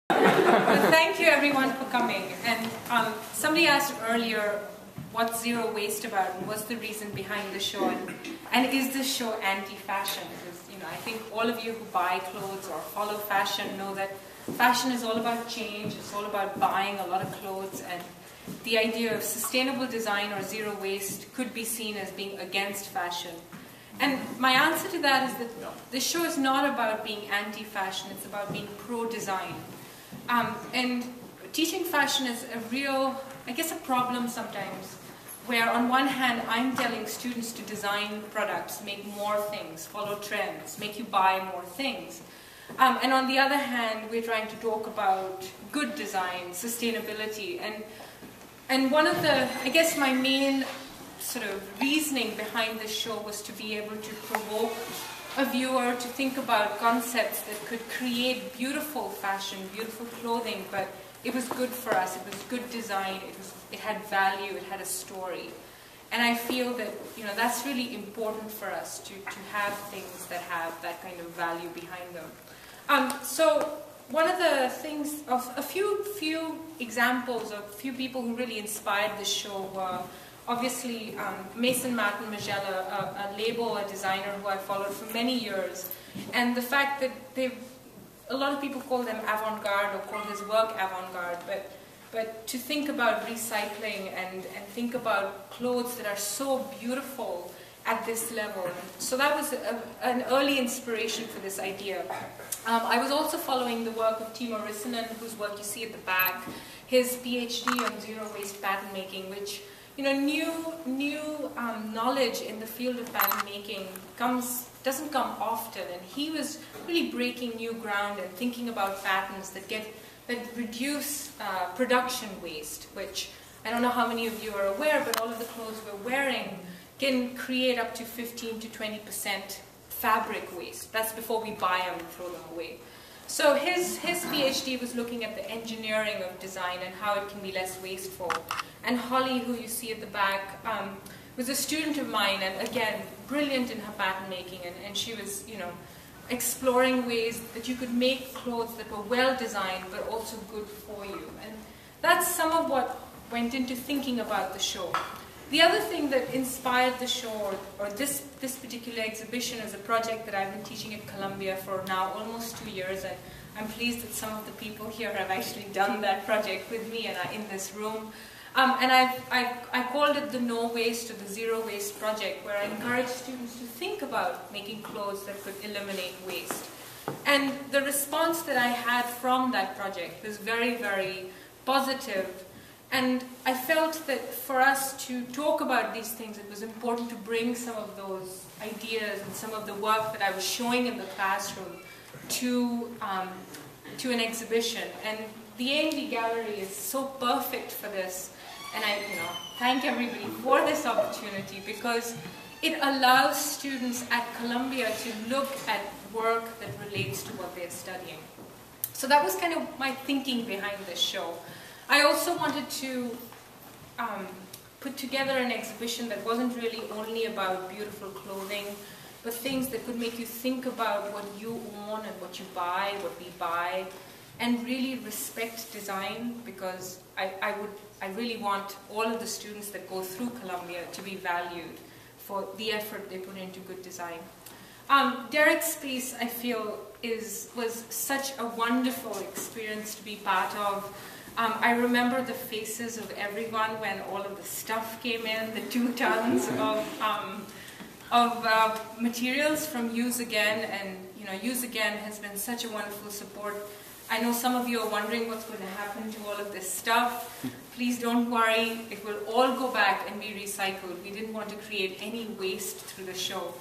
Well, thank you everyone for coming. And somebody asked earlier, what's Zero Waste about and what's the reason behind the show? And is this show anti-fashion? Because I think all of you who buy clothes or follow fashion know that fashion is all about change. It's all about buying a lot of clothes, and the idea of sustainable design or zero waste could be seen as being against fashion. And my answer to that is that this show is not about being anti-fashion, it's about being pro-design. And teaching fashion is a real, I guess, a problem sometimes, where on one hand I'm telling students to design products, make more things, follow trends, make you buy more things. And on the other hand, we're trying to talk about good design, sustainability. And one of the, I guess my main sort of reasoning behind this show was to be able to provoke a viewer to think about concepts that could create beautiful fashion, beautiful clothing, but it was good for us, it was good design, it had value, it had a story. And I feel that that's really important for us to have things that have that kind of value behind them. So one of the things, of a few examples of a few people who really inspired this show were obviously Mason Martin Magella, a label, a designer who I followed for many years, and the fact that a lot of people call them avant-garde or call his work avant-garde, but to think about recycling and think about clothes that are so beautiful at this level. So that was an early inspiration for this idea. I was also following the work of Timo Rissanen, whose work you see at the back, his PhD on zero waste pattern making, which new knowledge in the field of pattern making doesn't come often, and he was really breaking new ground and thinking about patterns that reduce production waste, which I don't know how many of you are aware, but all of the clothes we're wearing can create up to 15 to 20% fabric waste. That's before we buy them and throw them away. So his PhD was looking at the engineering of design and how it can be less wasteful. And Holly, who you see at the back, was a student of mine, and again, brilliant in her pattern making, and she was, exploring ways that you could make clothes that were well designed but also good for you. And that's some of what went into thinking about the show. The other thing that inspired the show, or this particular exhibition, is a project that I've been teaching at Columbia for now almost 2 years, and I'm pleased that some of the people here have actually done that project with me and are in this room. And I called it the No Waste or the Zero Waste project, where I encourage students to think about making clothes that could eliminate waste. And the response that I had from that project was very, very positive. And I felt that for us to talk about these things, it was important to bring some of those ideas and some of the work that I was showing in the classroom to an exhibition. And the A&D Gallery is so perfect for this. And I thank everybody for this opportunity, because it allows students at Columbia to look at work that relates to what they're studying. So that was kind of my thinking behind this show. I also wanted to put together an exhibition that wasn't really only about beautiful clothing, but things that could make you think about what you own and what you buy, what we buy, and really respect design, because I really want all of the students that go through Columbia to be valued for the effort they put into good design. Derek's piece, I feel, was such a wonderful experience to be part of. I remember the faces of everyone when all of the stuff came in, the 2 tons of materials from Use Again, and Use Again has been such a wonderful support. I know some of you are wondering what's going to happen to all of this stuff. Please don't worry, it will all go back and be recycled. We didn't want to create any waste through the show.